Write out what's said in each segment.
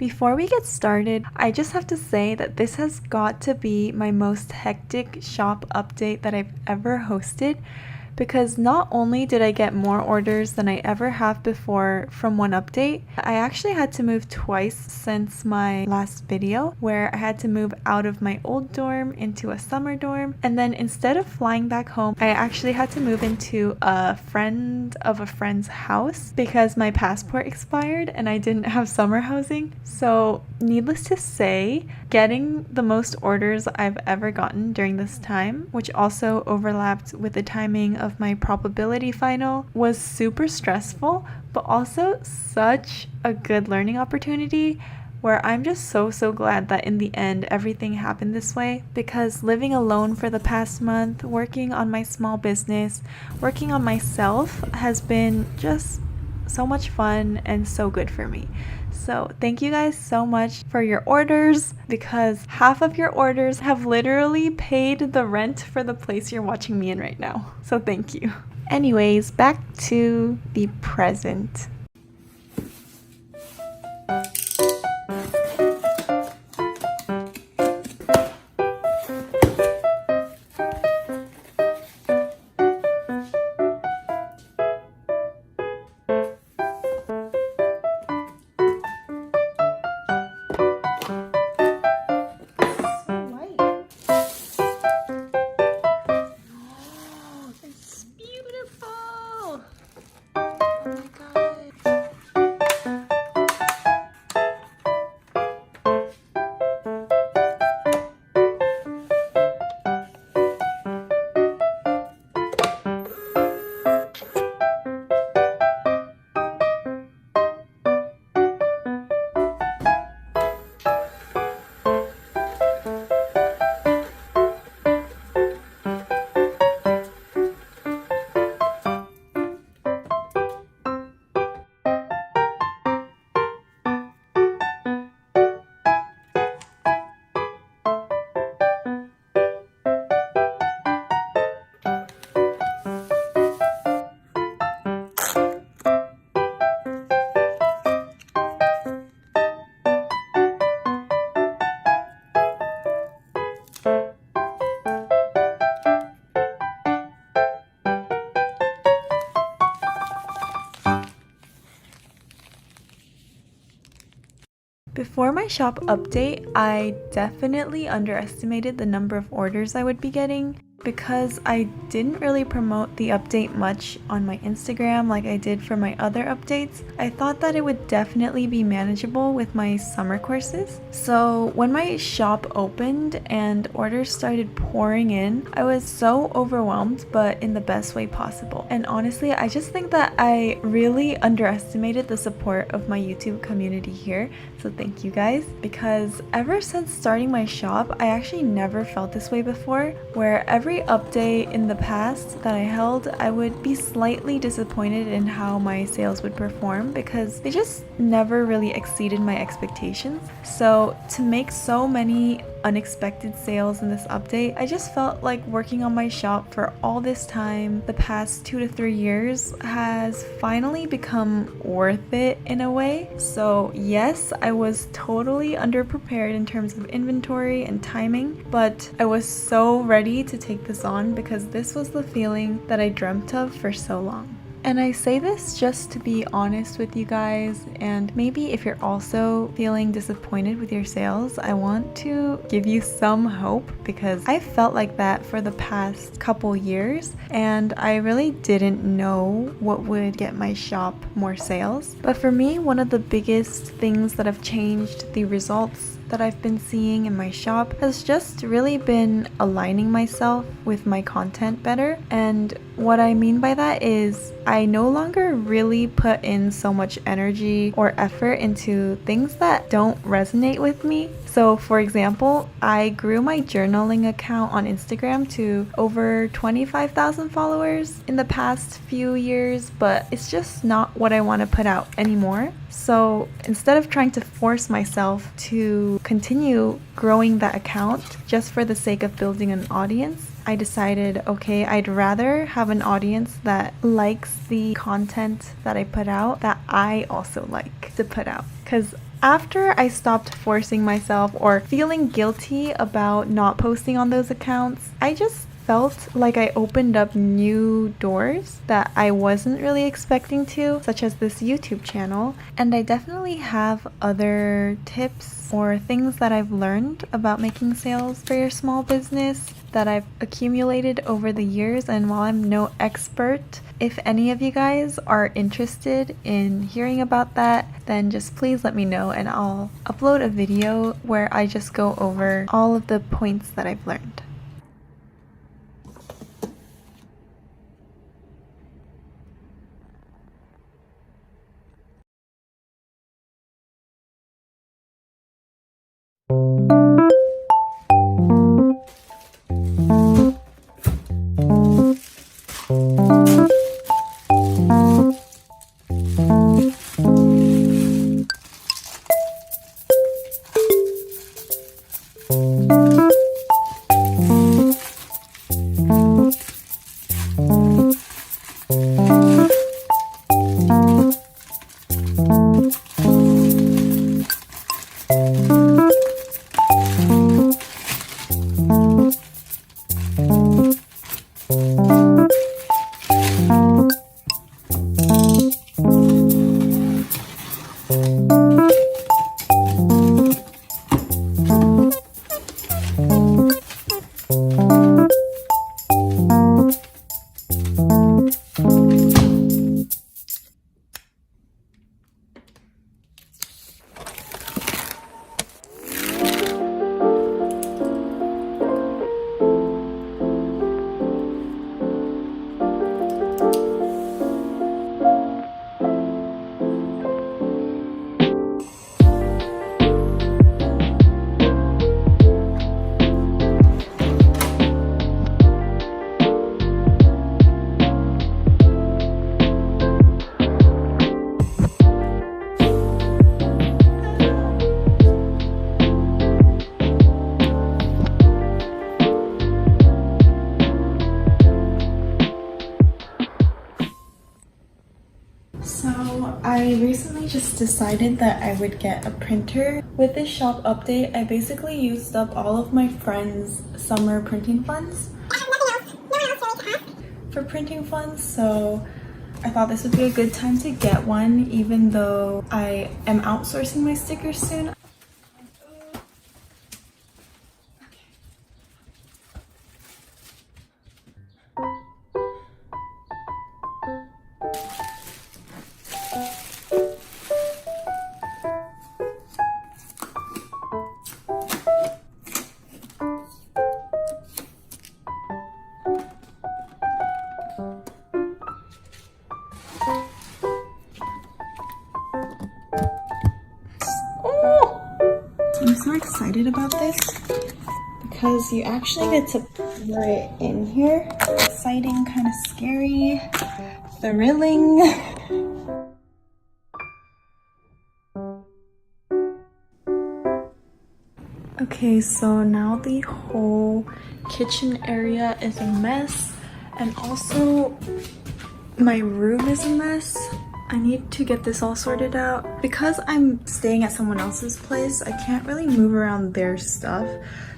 Before we get started, I just have to say that this has got to be my most hectic shop update that I've ever hosted, because not only did I get more orders than I ever have before from one update, I actually had to move twice since my last video, where I had to move out of my old dorm into a summer dorm, and then instead of flying back home, I actually had to move into a friend of a friend's house because my passport expired and I didn't have summer housing. So needless to say, getting the most orders I've ever gotten during this time, which also overlapped with the timing of my probability final, was super stressful, but also such a good learning opportunity, where I'm just so glad that in the end everything happened this way, because living alone for the past month, working on my small business, working on myself has been just so much fun and so good for me. So thank you guys so much for your orders, because half of your orders have literally paid the rent for the place you're watching me in right now. So thank you. Anyways, back to the present. Before my shop update, I definitely underestimated the number of orders I would be getting, because I didn't really promote the update much on my Instagram like I did for my other updates. I thought that it would definitely be manageable with my summer courses. So when my shop opened and orders started pouring in, I was so overwhelmed, but in the best way possible. And honestly, I just think that I really underestimated the support of my YouTube community here. So thank you guys, because ever since starting my shop, I actually never felt this way before, where every update in the past that I held, I would be slightly disappointed in how my sales would perform, because they just never really exceeded my expectations. So to make so many unexpected sales in this update, I just felt like working on my shop for all this time, the past 2 to 3 years, has finally become worth it in a way. So yes, I was totally underprepared in terms of inventory and timing, but I was so ready to take this on, because this was the feeling that I dreamt of for so long. And I say this just to be honest with you guys, and maybe if you're also feeling disappointed with your sales, I want to give you some hope, because I felt like that for the past couple years and I really didn't know what would get my shop more sales. But for me, one of the biggest things that have changed the results that I've been seeing in my shop has just really been aligning myself with my content better. And what I mean by that is I no longer really put in so much energy or effort into things that don't resonate with me. So for example, I grew my journaling account on Instagram to over 25,000 followers in the past few years, but it's just not what I want to put out anymore. So instead of trying to force myself to continue growing that account just for the sake of building an audience, I decided, okay, I'd rather have an audience that likes the content that I put out that I also like to put out. Because After I stopped forcing myself or feeling guilty about not posting on those accounts, I just felt like I opened up new doors that I wasn't really expecting to, such as this YouTube channel. And I definitely have other tips or things that I've learned about making sales for your small business that I've accumulated over the years. And while I'm no expert, if any of you guys are interested in hearing about that, then just please let me know and I'll upload a video where I just go over all of the points that I've learned. So I recently just decided that I would get a printer. With this shop update, I basically used up all of my friends' summer printing funds. For printing funds, so I thought this would be a good time to get one, even though I am outsourcing my stickers soon. I'm so excited about this because you actually get to pour it in here. Exciting, kind of scary, thrilling. Okay, so now the whole kitchen area is a mess, and also my room is a mess. I need to get this all sorted out. Because I'm staying at someone else's place, I can't really move around their stuff.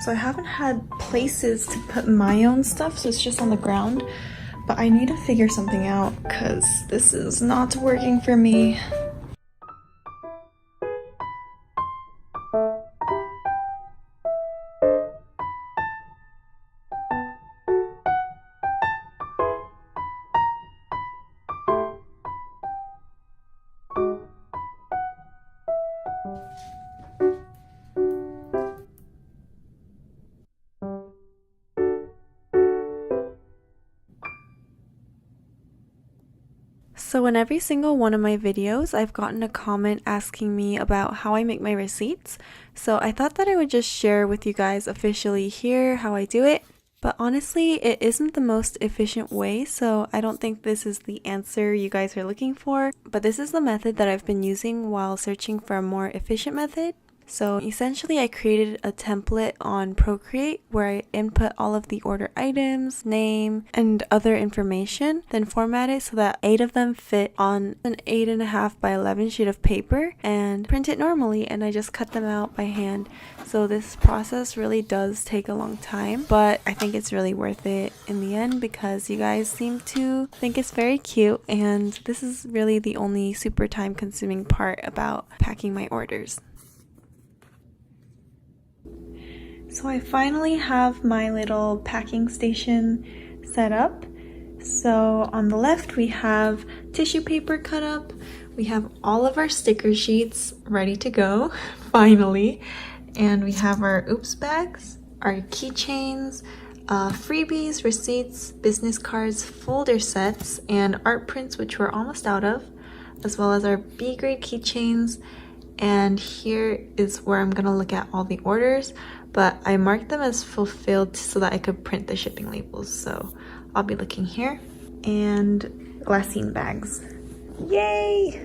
So I haven't had places to put my own stuff, so it's just on the ground. But I need to figure something out because this is not working for me. So in every single one of my videos, I've gotten a comment asking me about how I make my receipts. So I thought that I would just share with you guys officially here how I do it. But honestly, it isn't the most efficient way, so I don't think this is the answer you guys are looking for. But this is the method that I've been using while searching for a more efficient method. So essentially I created a template on Procreate where I input all of the order items, name, and other information, then format it so that 8 of them fit on an 8.5 by 11 sheet of paper and print it normally, and I just cut them out by hand. So this process really does take a long time, but I think it's really worth it in the end because you guys seem to think it's very cute, and this is really the only super time consuming part about packing my orders. So I finally have my little packing station set up. So on the left we have tissue paper cut up. We have all of our sticker sheets ready to go, finally. And we have our oops bags, our keychains, freebies, receipts, business cards, folder sets, and art prints, which we're almost out of, as well as our B grade keychains. And here is where I'm gonna look at all the orders, but I marked them as fulfilled so that I could print the shipping labels. So I'll be looking here. And glassine bags. Yay!